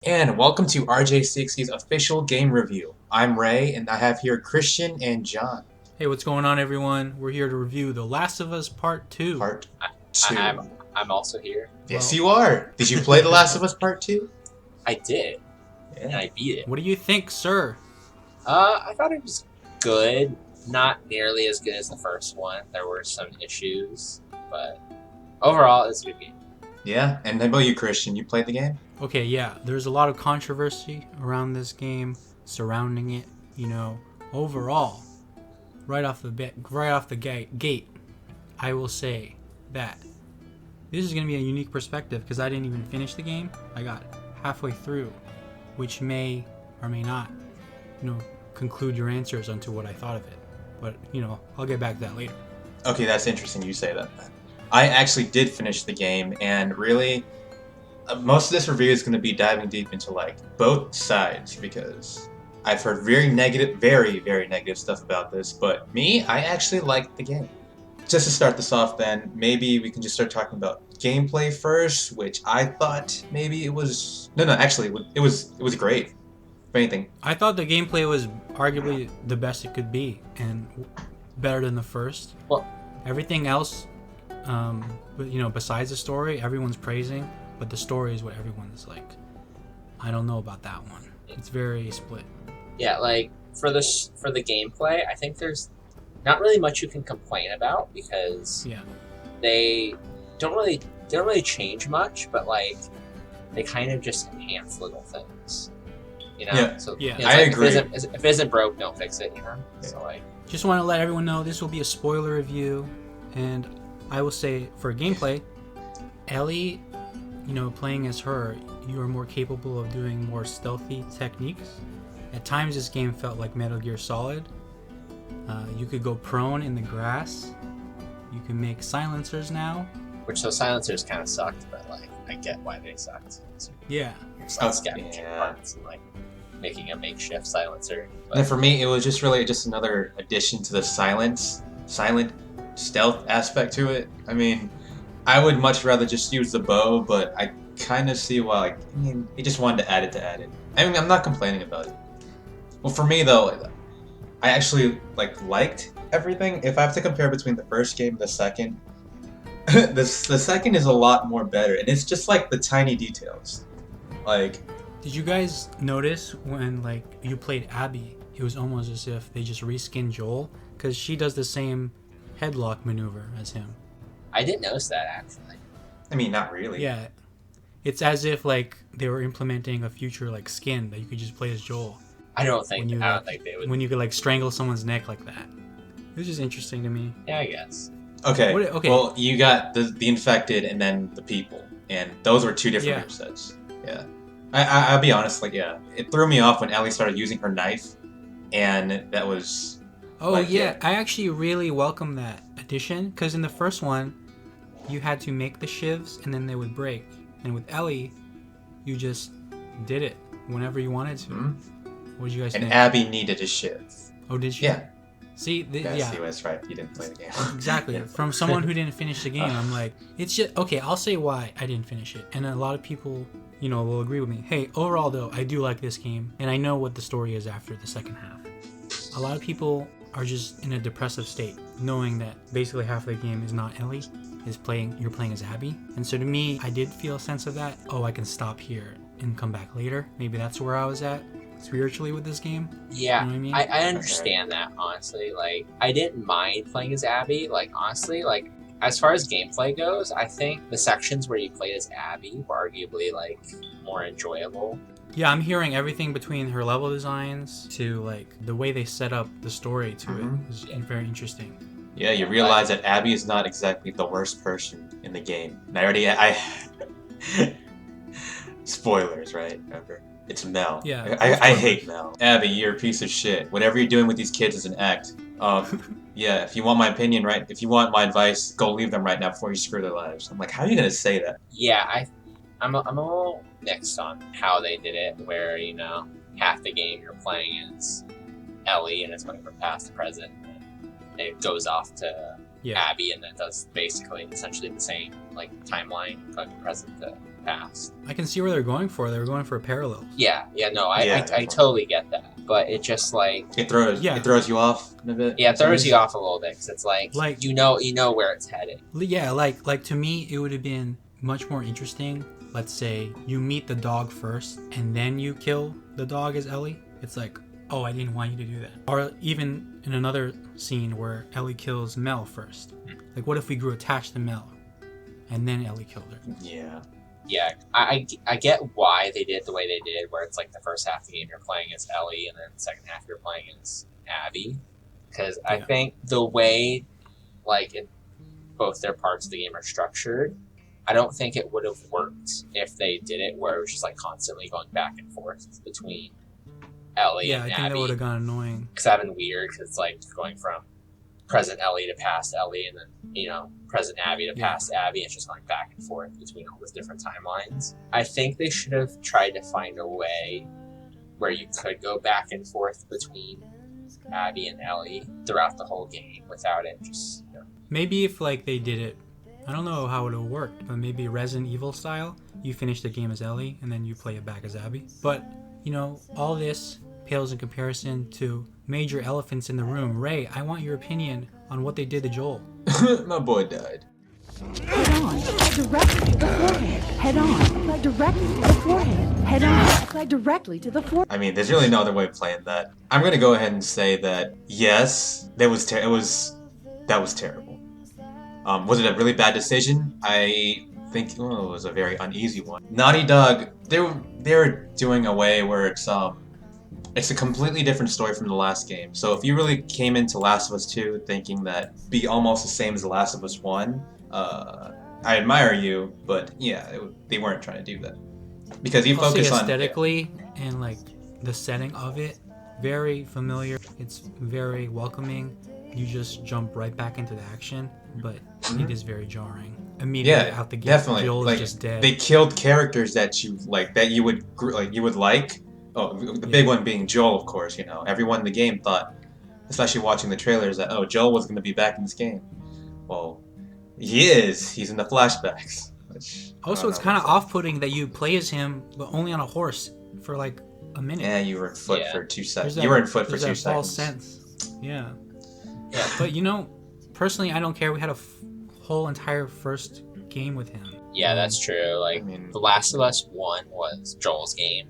And welcome to RJ60's official game review. I'm Ray, and I have here Christian and John. Hey, what's going on, everyone? We're here to review The Last of Us Part 2. Part I, 2. I'm also here. Yes, Well, you are. Did you play The Last of Us Part 2? I did, and Yeah. I beat it. what do you think, sir? I thought it was good. Not nearly as good as the first one. There were some issues, but overall, it's a good game. Yeah, and how about you, Christian? You played the game? Okay, yeah, there's a lot of controversy around this game, surrounding it. Overall, right off the gate, I will say that this is going to be a unique perspective because I didn't even finish the game. I got halfway through, which may or may not, conclude your answers onto what I thought of it. But, I'll get back to that later. Okay, that's interesting you say that. I actually did finish the game, and really, most of this review is going to be diving deep into both sides because I've heard very negative, very, very negative stuff about this. But me, I actually liked the game. Just to start this off, then maybe we can just start talking about gameplay first, which I thought maybe it was actually it was great. If anything, I thought the gameplay was arguably the best it could be and better than the first. Well, Everything else, besides the story, everyone's praising, but the story is what everyone's like. I don't know about that one. It's very split. yeah, for the gameplay, I think there's not really much you can complain about because Yeah. they don't really change much, but they kind of just enhance little things. Yeah. So Yeah. it's I agree. If it isn't broke, don't fix it. Yeah. So Just want to let everyone know this will be a spoiler review, and I will say for gameplay, Ellie, playing as her, you are more capable of doing more stealthy techniques. At times, this game felt like Metal Gear Solid. You could go prone in the grass. You can make silencers now. which those silencers kind of sucked, but I get why they sucked. So Yeah. you're still scavenging yeah. parts and making a makeshift silencer. and for me, it was just really just another addition to the silent stealth aspect to it. I mean, I would much rather just use the bow, but I kind of see why. He just wanted to add it to add it. I mean, I'm not complaining about it. Well, for me though, I actually liked everything. If I have to compare between the first game and the second, the second is a lot more better, and it's just the tiny details. Did you guys notice when you played Abby? It was almost as if they just reskinned Joel because she does the same headlock maneuver as him. I didn't notice that actually. I mean, not really. Yeah, it's as if they were implementing a future skin that you could just play as Joel. I don't think When they would. When you could strangle someone's neck like that. It was just interesting to me. Yeah, I guess. Okay. Okay. Well, you got the infected and then the people, and those were two different Yeah. move sets. Yeah. I'll be honest. It threw me off when Ellie started using her knife, and that was. Oh yeah. yeah, I actually really welcome that addition because in the first one, you had to make the shivs and then they would break, and with Ellie, you just did it whenever you wanted to. Hmm? What did you guys And think? Abby needed a shiv. Oh, did she? Yeah. See, Yeah. See, that's right. You didn't play the game. Exactly. Yeah. From someone who didn't finish the game, I'm like, it's just okay. I'll say why I didn't finish it, and a lot of people, will agree with me. Hey, overall though, I do like this game, and I know what the story is after the second half. A lot of people are just in a depressive state, knowing that basically half of the game is not Ellie, you're playing as Abby, and so to me, I did feel a sense of that. Oh, I can stop here and come back later. Maybe that's where I was at spiritually with this game. Yeah, You know what I mean? I understand that honestly. I didn't mind playing as Abby. Honestly, as far as gameplay goes, I think the sections where you played as Abby were arguably more enjoyable. Yeah, I'm hearing everything between her level designs to the way they set up the story to Mhm. it is very interesting. Yeah, you realize that Abby is not exactly the worst person in the game. And I spoilers, right? Remember, it's Mel. Yeah, I hate Mel. Abby, you're a piece of shit. Whatever you're doing with these kids is an act. Yeah. If you want my opinion, right? If you want my advice, go leave them right now before you screw their lives. I'm like, how are you gonna say that? Yeah, I'm a little mixed on how they did it, where half the game you're playing as Ellie and it's going from past to present, and it goes off to Yeah. Abby and then does basically essentially the same timeline going from present to past. I can see where they're going for. They were going for a parallel. Yeah, no, I Yeah. totally get that, but it just like It throws you off a bit. yeah, it throws you off a little bit because it's like you know where it's headed. Yeah, like to me, it would have been much more interesting. Let's say you meet the dog first, and then you kill the dog as Ellie. It's like, oh, I didn't want you to do that. Or even in another scene where Ellie kills Mel first. Like, what if we grew attached to Mel, and then Ellie killed her? Yeah. Yeah, I get why they did the way they did, where it's like the first half of the game you're playing as Ellie, and then the second half you're playing as Abby. Because I think the way, like, in both their parts of the game are structured, I don't think it would have worked if they did it where it was just like constantly going back and forth between Ellie and Abby. Yeah, I think that would have gotten annoying. Because that'd been weird, because it's like going from present Ellie to past Ellie, and then, present Abby to past Abby. It's just going back and forth between all those different timelines. I think they should have tried to find a way where you could go back and forth between Abby and Ellie throughout the whole game without it just, Maybe if, like, they did it, I don't know how it would have worked, but maybe Resident Evil style, you finish the game as Ellie, and then you play it back as Abby. But, all this pales in comparison to major elephants in the room. Ray, I want your opinion on what they did to Joel. My boy died. Head on, apply directly to the forehead. Head on, apply directly to the forehead. Head on, apply directly to the forehead. I mean, there's really no other way of playing that. I'm gonna go ahead and say that yes, that was terrible. Was it a really bad decision? I think it was a very uneasy one. Naughty Dog, they were doing a way where it's a completely different story from the last game. So if you really came into Last of Us 2 thinking that be almost the same as The Last of Us 1, I admire you, but yeah, they weren't trying to do that. Because you I'll focus say on aesthetically and like the setting of it, very familiar. It's very welcoming. You just jump right back into the action, but it is very jarring. Immediately out the gate, definitely. Joel Like, is just dead. they killed characters that you would like. Oh, the big one being Joel, of course. Everyone in the game thought, especially watching the trailers, that Joel was going to be back in this game. Well, he is. He's in the flashbacks. Also, it's kind of off-putting that you play as him, but only on a horse for like a minute. Yeah, you were in foot for 2 seconds. That, you were in foot for there's 2 that seconds. false sense. Yeah. But personally, I don't care. We had a whole entire first game with him. Yeah, that's true. Like, The Last of Us 1 was Joel's game.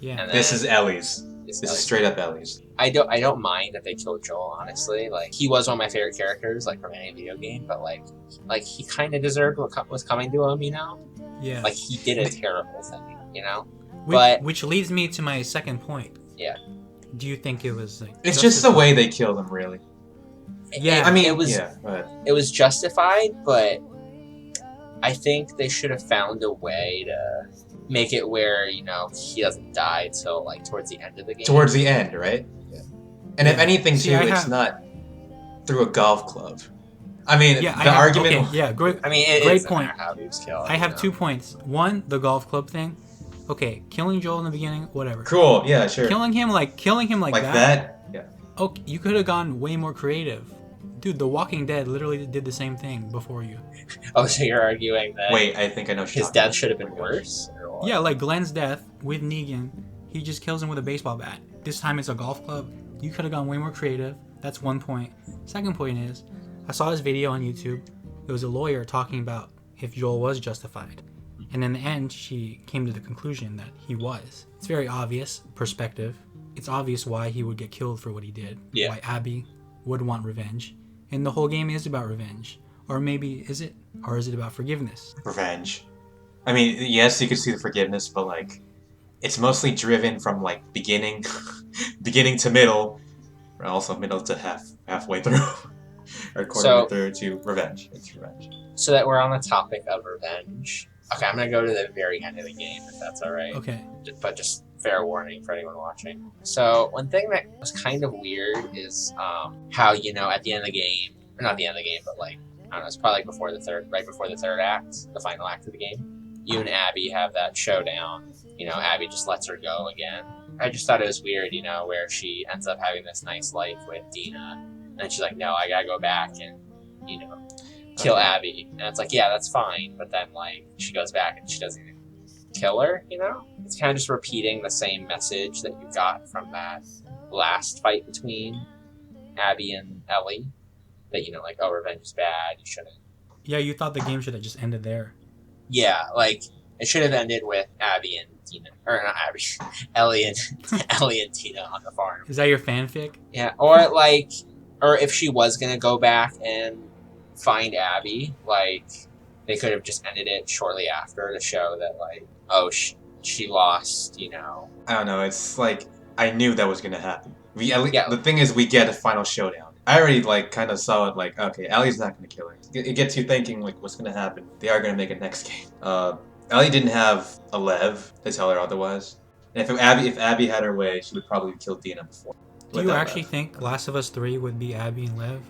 Yeah. And this is Ellie's. This is straight up Ellie's. I don't mind that they killed Joel, honestly. Like, he was one of my favorite characters, like, from any video game, but like he kind of deserved what was coming to him, Yeah. Like, he did a terrible thing, Which leads me to my second point. Yeah. Do you think it was like... It's just the way they killed him, really. Yeah. I mean, it was it was justified, but I think they should have found a way to make it where, he doesn't die till like towards the end of the game. Towards the end, right? Yeah. And if anything, too, it's have... not through a golf club. I mean, the argument... Okay, yeah, great, I mean, great point. How he was killed, I have 2 points. One, the golf club thing. Okay, killing Joel in the beginning, whatever. Cool, yeah, sure. Killing him like that? Yeah. Okay, you could have gone way more creative. Dude, The Walking Dead literally did the same thing before you. Oh, so you're arguing that... Wait, I think I know his death should have been worse? Yeah, like Glenn's death with Negan. He just kills him with a baseball bat. This time it's a golf club. You could have gone way more creative. That's 1 point. Second point is, I saw this video on YouTube. It was a lawyer talking about if Joel was justified. And in the end, she came to the conclusion that he was. It's very obvious perspective. It's obvious why he would get killed for what he did. Yeah. Why Abby would want revenge. And the whole game is about revenge. Or maybe is it? Or is it about forgiveness? Revenge. I mean, yes, you could see the forgiveness, but like, it's mostly driven from like beginning to middle, or also middle to halfway through, or quarter through to revenge. It's revenge. So that we're on the topic of revenge. Okay, I'm gonna go to the very end of the game, if that's all right. Okay. But just fair warning for anyone watching. So one thing that was kind of weird is how at the end of the game, or not the end of the game, but like I don't know, it's probably like right before the third act, the final act of the game. You and Abby have that showdown. Abby just lets her go again. I just thought it was weird, where she ends up having this nice life with Dina, and then she's like, no, I gotta go back and kill Abby. And it's like, yeah, that's fine. But then, like, she goes back and she doesn't even kill her, you know? It's kind of just repeating the same message that you got from that last fight between Abby and Ellie. That, you know, like, oh, revenge is bad, you shouldn't. Yeah, you thought the game should have just ended there. Yeah, like, it should have ended with Abby and Tina. Or not Abby, Ellie and Ellie and Tina on the farm. Is that your fanfic? Yeah, or like, or if she was gonna go back and find Abby, like, they could have just ended it shortly after to show that, like, oh, she lost, you know. I don't know. It's like I knew that was gonna happen. Yeah. The thing is, we get a final showdown. I already like kind of saw it. Like, okay, Ellie's not gonna kill her. It gets you thinking like, what's gonna happen? They are gonna make it next game. Ellie didn't have a Lev to tell her otherwise. And if Abby had her way, she would probably have killed Dina before. Do you actually think Last of Us 3 would be Abby and Lev?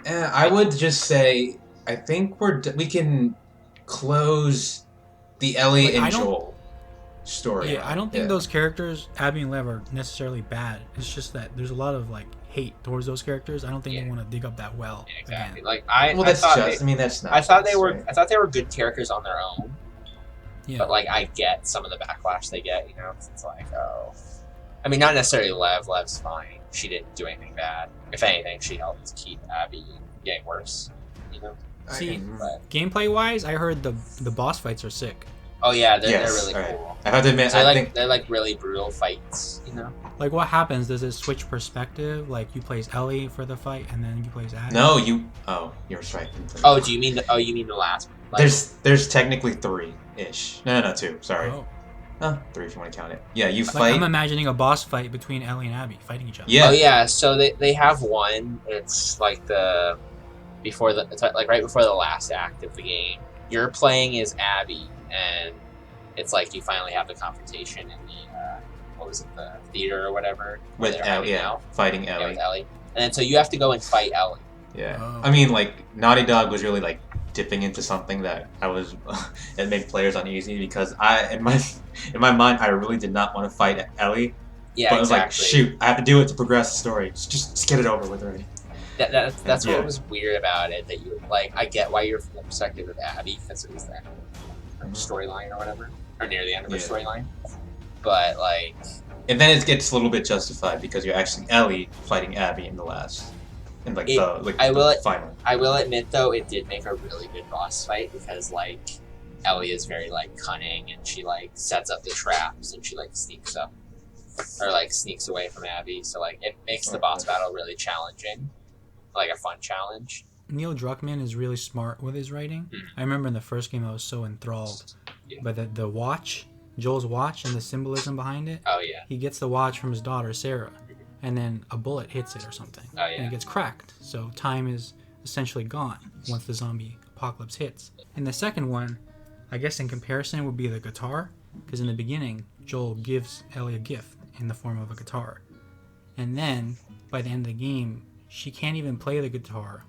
I would just say I think we can close the Ellie Like, and Joel story. Yeah, I don't think those characters, Abby and Lev, are necessarily bad. It's just that there's a lot of like hate towards those characters. I don't think they want to dig up that well. Yeah, exactly. Again. Like that's not. I thought just, they were. right? I thought they were good characters on their own. Yeah. But like, I get some of the backlash they get. You know, 'cause it's like, oh, I mean, not necessarily Lev. Lev's fine. She didn't do anything bad. If anything, she helped keep Abby getting worse. You know. See, But, gameplay wise, I heard the boss fights are sick. oh yeah, they're Yes, really right. cool. I have to admit, I think They're like really brutal fights. You know. Like, what happens? Does it switch perspective? Like, you play as Ellie for the fight, and then you play as Abby? no, you. Oh, you're right. Oh, do you mean? You mean the last one? Like, There's technically 3-ish. No, 2. Sorry. Oh. 3 if you want to count it. Yeah, you Like, fight. I'm imagining a boss fight between Ellie and Abby fighting each other. Yeah. Oh yeah, so they have one. It's like it's like right before the last act of the game. You're playing as Abby, and it's like you finally have the confrontation in the what was it, the theater or whatever, where With they're Ellie, hanging out. fighting Yeah, Ellie. with Ellie, and then so you have to go and fight Ellie. Yeah. Oh. I mean, like Naughty Dog was really like dipping into something that it made players uneasy because in my mind I really did not want to fight Ellie. Yeah, But I was like, exactly. shoot, I have to do it to progress the story. Just get it over with already. That's Yeah. what was weird about it. That you like, I get why you're from the perspective of Abby because it was that storyline or whatever, or near the end of her Yeah. storyline. But like, And then it gets a little bit justified because you're actually Ellie fighting Abby in the last, in like the final. I will admit though, it did make a really good boss fight because like Ellie is very like cunning and she like sets up the traps and she like sneaks up or like sneaks away from Abby. So like it makes the boss battle really challenging, like a fun challenge. Neil Druckmann is really smart with his writing. I remember in the first game I was so enthralled. Yeah. But the watch, Joel's watch, and the symbolism behind it, Oh yeah. he gets the watch from his daughter, Sarah, and then a bullet hits it or something. Oh, And yeah. it gets cracked. So time is essentially gone once the zombie apocalypse hits. In the second one, I guess in comparison would be the guitar, because in the beginning, Joel gives Ellie a gift in the form of a guitar. And then, by the end of the game, she can't even play the guitar,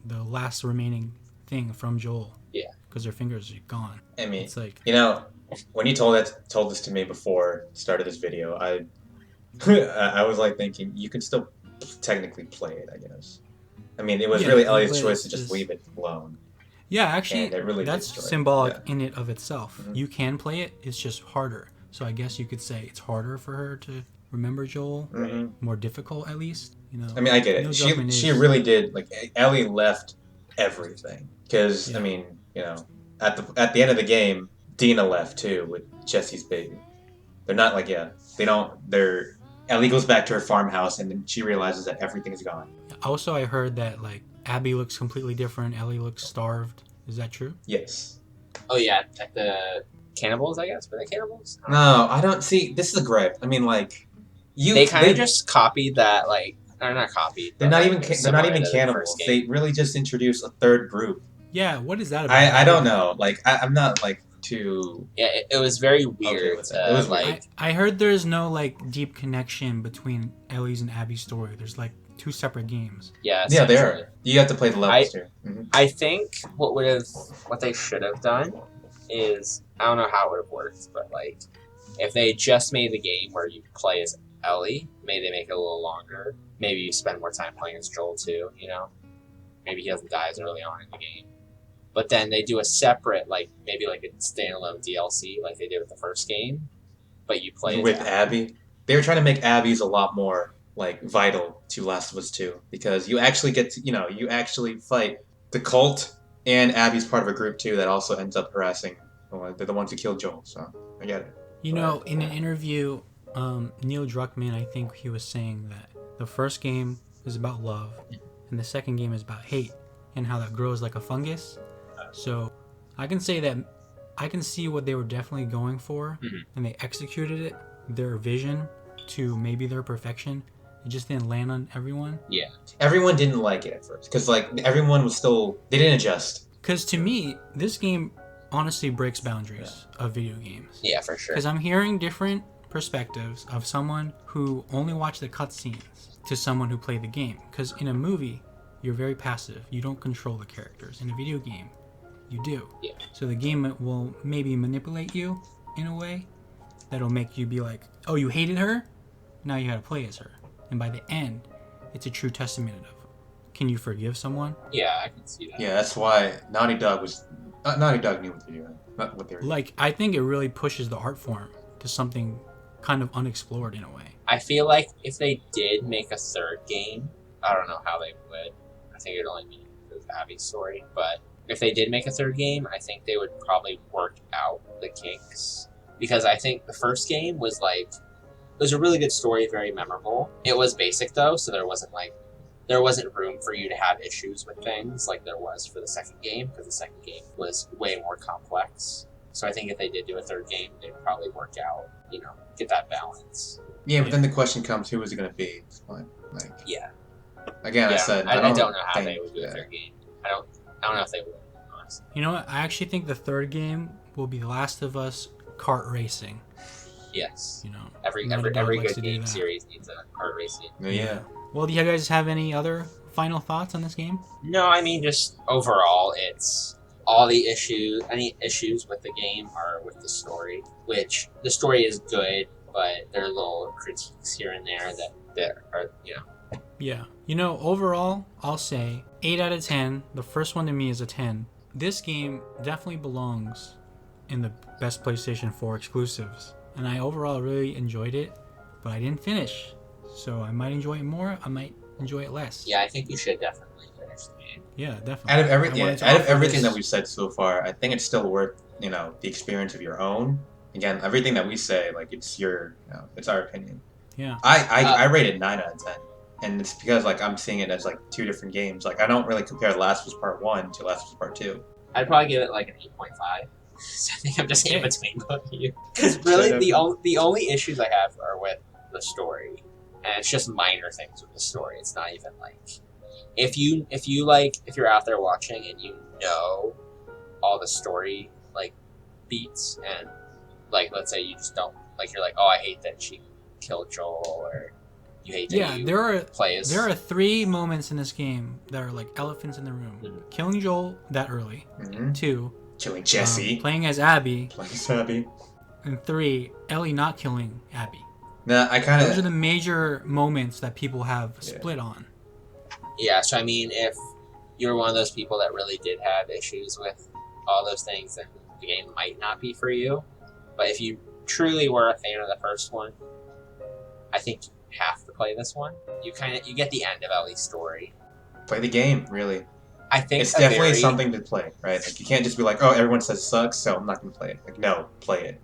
the last remaining thing from Joel. Yeah. Because her fingers are gone. I mean, It's like, you know, when you told this to me before the start of this video, I was like thinking you could still technically play it, I guess. I mean, it was Yeah, really but Ellie's it's choice to just just- leave it alone. yeah, actually, And it really did that's destroy it. symbolic Yeah. in it of itself. Mhm. You can play it, it's just harder. So I guess you could say it's harder for her to remember Joel, Mhm. more difficult at least. You know, I mean, I get Neil it. Druckmann She is- really did. Like Ellie left everything because Yeah. I mean, you know, at the end of the game, Dina left too with Jesse's baby. They're not like they don't. They're Ellie goes back to her farmhouse and then she realizes that everything is gone. Also, I heard that like Abby looks completely different. Ellie looks starved. Is that true? Yes. Oh yeah, like the cannibals, I guess. Were they cannibals? No, I don't see. This is a gripe. I mean, like They kind of just copied that, like, or not copied. They're but, not like, even. it was They're not similar even to the cannibals. first game. They really just introduced a third group. Yeah. What is that about? I don't know. Like I'm not like too. Yeah, it was very weird. with that. It was weird. like, I heard there's no like deep connection between Ellie's and Abby's story. There's like two separate games. yeah, Yeah, they essentially. are. You have to play the levels too. Mhm. I think what they should have done is, I don't know how it would have worked, but like if they just made the game where you play as Ellie, maybe they make it a little longer. Maybe you spend more time playing as Joel too. You know, maybe he doesn't die as early on in the game. but then they do a separate, like maybe like a standalone DLC, like they did with the first game, but you play as With Abby. They were trying to make Abby's a lot more like vital to Last of Us 2 because you actually get to, you actually fight the cult, and Abby's part of a group too that also ends up harassing. Well, they're the ones who killed Joel, so I get it. You know, in an interview, Neil Druckmann, I think he was saying that the first game is about love, and the second game is about hate, and how that grows like a fungus. So I can say that I can see what they were definitely going for, and they executed it, their vision to maybe their perfection. It just didn't land on everyone. Yeah. Everyone didn't like it at first because like everyone was still they didn't adjust. Because to me, this game honestly breaks boundaries of video games. Yeah, for sure. Because I'm hearing different perspectives of someone who only watched the cutscenes to someone who played the game. Because in a movie, you're very passive. You don't control the characters. In a video game, you do. Yeah. So the game will maybe manipulate you in a way that'll make you be like, oh, you hated her? Now you gotta play as her. And by the end, it's a true testament of, can you forgive someone? Yeah, I can see that. Yeah, that's why Naughty Dog knew what they were doing, not what they were doing. Like, I think it really pushes the art form to something kind of unexplored in a way. I feel like if they did make a third game, I don't know how they would. I think it'd only be with Abby's story, but if they did make a third game, I think they would probably work out the kinks. Because I think the first game was like, it was a really good story, very memorable. It was basic though, so there wasn't room for you to have issues with things like there was for the second game, because the second game was way more complex. So I think if they did do a third game, they'd probably work out, get that balance. Yeah, but then the question comes, who is it going to be? It's fine. Like, Yeah. again, I said I don't know how think they would do a third game. I don't know if they would, honestly. You know what? I actually think the third game will be The Last of Us kart racing. Yes. Naughty Every Dog likes good to do game that. series needs a kart racing. Yeah. Well, do you guys have any other final thoughts on this game? No, I mean, just overall, it's all the issues. Any issues with the game are with the story, which the story is good, but there are little critiques here and there that are, Yeah. Overall, I'll say 8 out of 10. The first one to me is a 10. This game definitely belongs in the best PlayStation 4 exclusives. And I overall really enjoyed it, but I didn't finish. So I might enjoy it more, I might enjoy it less. Yeah, I think you should definitely finish the game. Yeah, definitely. Out of everything this- that we've said so far, I think it's still worth, the experience of your own. Again, everything that we say, like it's it's our opinion. Yeah. I rate it 9 out of 10. And it's because like I'm seeing it as like two different games. Like I don't really compare The Last of Us Part 1 to Last of Us Part 2. I'd probably give it like an 8.5. So I think I'm just in Okay. between both of you. Because really, the only issues I have are with the story, and it's just minor things with the story. It's not even like if you're out there watching and you know all the story like beats, and like let's say you just don't like, you're like, oh, I hate that she killed Joel, or you hate that there are 3 moments in this game that are like elephants in the room. Mhm. Killing Joel that early. Mm-hmm. 2, Killing Jesse. playing as Abby. Playing Abby. And 3, Ellie not killing Abby. Nah, I kind Those are of. the major moments that people have split on. Yeah, so I mean, if you're one of those people that really did have issues with all those things, then the game might not be for you. But if you truly were a fan of the first one, I think you have to play this one. You get the end of Ellie's story. Play the game, really. I think It's definitely something to play, right? Like you can't just be like, oh, everyone says it sucks, so I'm not gonna play it. Like, no, play it.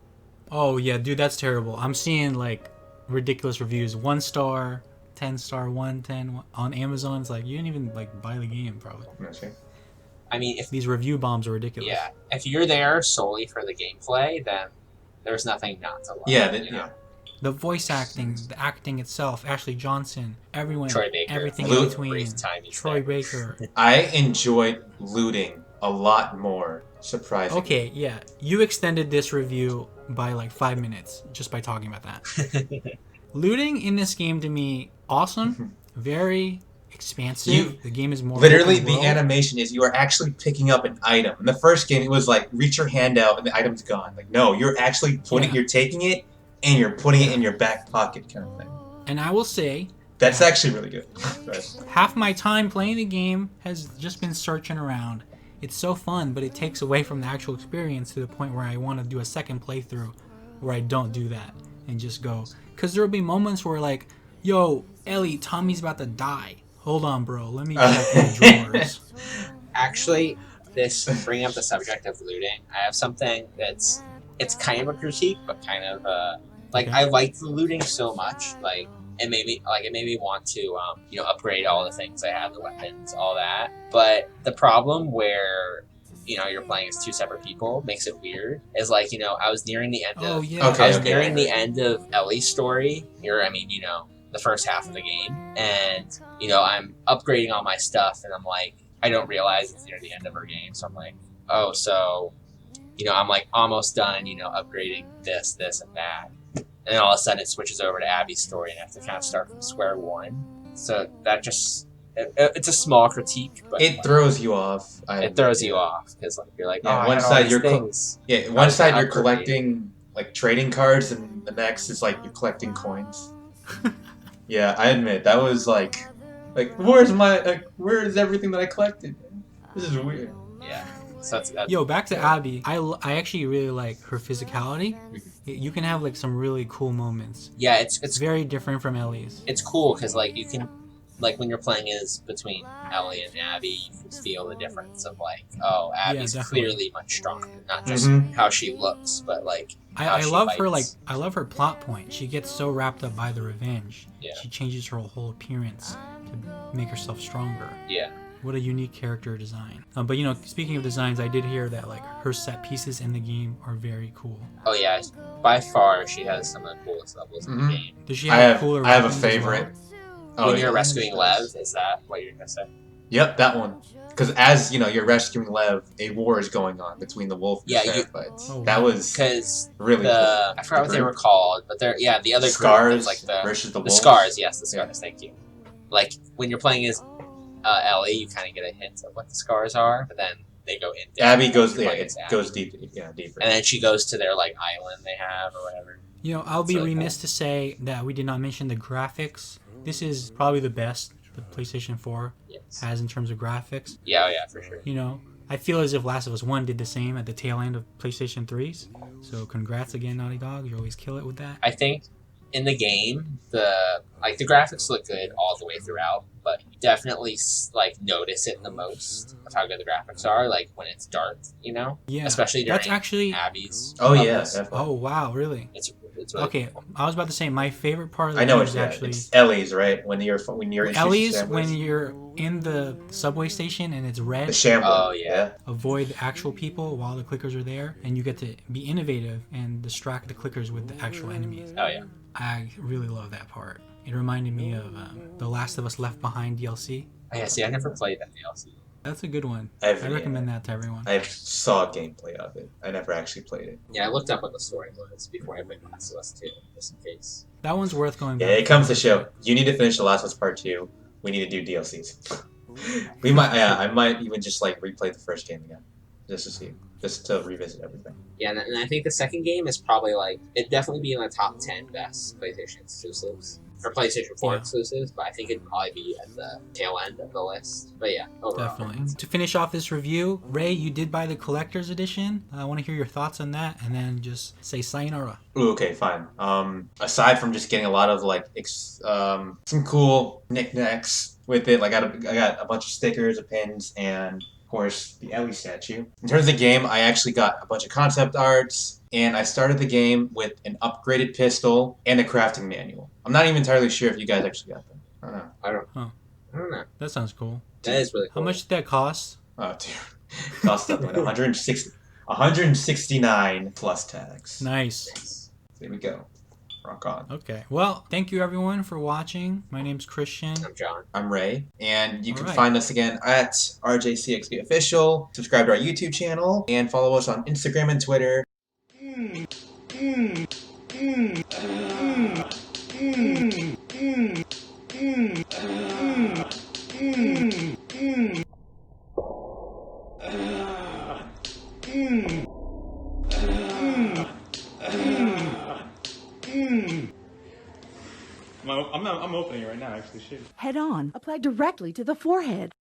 Oh yeah, dude, that's terrible. I'm seeing like ridiculous reviews. 1 star, 10 star, 110 on Amazon. It's like you didn't even like buy the game, probably. Okay. I mean, if These review bombs are ridiculous. yeah, if you're there solely for the gameplay, then there's nothing not to love. Yeah, you know? yeah. The voice acting, the acting itself, Ashley Johnson, everyone, Troy Baker. everything Luke. in between. Brief time he's Troy there. Baker. I enjoyed looting a lot more, surprisingly. Okay, yeah. You extended this review by like 5 minutes just by talking about that. Looting in this game to me, awesome, very expansive. The game is more Literally, open the world. animation is you are actually picking up an item. In the first game, it was like reach your hand out and the item's gone. Like no, you're actually you're taking it and you're putting it in your back pocket, kind of thing. And I will say, That's actually really good. Right. half my time playing the game has just been searching around it's so fun, but it takes away from the actual experience to the point where I want to do a second playthrough where I don't do that and just go. Because there will be moments where like, yo, Ellie, Tommy's about to die. Hold on, bro. Let me check the drawers. Actually, this bringing up the subject of looting, I have something it's kind of a critique, but kind of like Okay. I liked the looting so much, like it made me want to upgrade all the things I have, the weapons, all that. But the problem where you're playing as two separate people makes it weird. Is like I was nearing the end Oh of yeah. Okay. I was nearing the end of Ellie's story. The first half of the game, and I'm upgrading all my stuff, and I'm like, I don't realize it's near the end of her game, so I'm like, oh, so I'm like almost done, upgrading this, and that, and then all of a sudden it switches over to Abby's story, and I have to kind of start from square one. So that just it's a small critique, but It throws you off. it throws you off because like you're like, Yeah, oh, one I had all side these you're things. one was side gonna you're upgrade. collecting like trading cards, and the next is like you're collecting coins. Yeah, I admit that was like where's everything that I collected? This is weird. Yeah. So that's Yo, back to Abby. I actually really like her physicality. You can have like some really cool moments. yeah, It's very different from Ellie's. it's cool because like you can like when you're playing as between Ellie and Abby, you can feel the difference of like, oh, Abby's definitely. clearly much stronger, not just Mhm. how she looks, but like how I she love her fights. I love her plot point. She gets so wrapped up by the revenge. Yeah. She changes her whole appearance to make herself stronger. Yeah. What a unique character design. But speaking of designs, I did hear that like her set pieces in the game are very cool. Oh yeah, by far she has some of the coolest levels in Mhm. the game. Does she I have have cooler I have a weapons as favorite. well? Oh, When yeah. you're rescuing Lev, is that what you're gonna say? Yep, that one. Because as you're rescuing Lev, a war is going on between the wolf and Yeah, the you- Seraphites. Oh, That wow. was Because really cool. I forgot what they group? were called, but they're the other group Scars is like the versus the the wolves. scars. Yes, the scars. Thank you. Like when you're playing as Ellie, you kind of get a hint of what the scars are, but then they go in depth. Abby goes, You're yeah, playing it as Abby. goes deep, deeper. And then she goes to their like island they have or whatever. I'll be That's really remiss to say that we did not mention the graphics. This is probably the best the PlayStation 4 Yes. has in terms of graphics. Yeah, oh yeah, for sure. I feel as if Last of Us 1 did the same at the tail end of PlayStation 3's. So congrats again, Naughty Dog. You always kill it with that. I think in the game, the graphics look good all the way throughout, but you definitely like notice it the most of how good the graphics are, like when it's dark, Yeah. especially during That's actually. Abby's. Oh yeah, levels. definitely. Oh, wow, really? It's really Okay, cool. I was about to say my favorite part of the I know game it's, is yeah, actually it's Ellie's, right? When you're introduced Ellie's to when you're in the subway station and it's the red. shambler. Oh, yeah. Avoid the actual people while the clickers are there, and you get to be innovative and distract the clickers with the actual enemies. Oh yeah. I really love that part. It reminded me of The Last of Us Left Behind DLC. Oh, yeah. See, I never played that DLC. That's a good one. I've- I recommend that to everyone. I saw gameplay of it. I never actually played it. Yeah, I looked up what the story was before I played Last of Us 2, just in case. That one's worth going back. Yeah, it comes to show. You need to finish The Last of Us Part 2. We need to do DLCs. We might, I might even just like replay the first game again, just to revisit everything. Yeah, and I think the second game is probably like it'd definitely be in the top 10 best PlayStation exclusives or PlayStation 4 Yeah. exclusives, but I think it'd probably be at the tail end of the list. But yeah, overall. Definitely. To finish off this review, Ray, you did buy the collector's edition. I want to hear your thoughts on that, and then just say sayonara. Ooh, okay, fine. Aside from just getting a lot of like some cool knickknacks with it, like I got a bunch of stickers, pins, and of course the Ellie statue. In terms of the game, I actually got a bunch of concept arts, and I started the game with an upgraded pistol and a crafting manual. I'm not even entirely sure if you guys actually got them. I don't know. I don't know. That sounds cool. That is really cool. How much did that cost? Oh, dude, cost something like 169 plus tax. Nice. There we go. Rock on. Okay. Well, thank you everyone for watching. My name's Christian. I'm John. I'm Ray, and you can Alright. find us again at RJCXP Official. Subscribe to our YouTube channel, and follow us on Instagram and Twitter. I'm opening it right now, actually. Shoot. Head on. Apply directly to the forehead.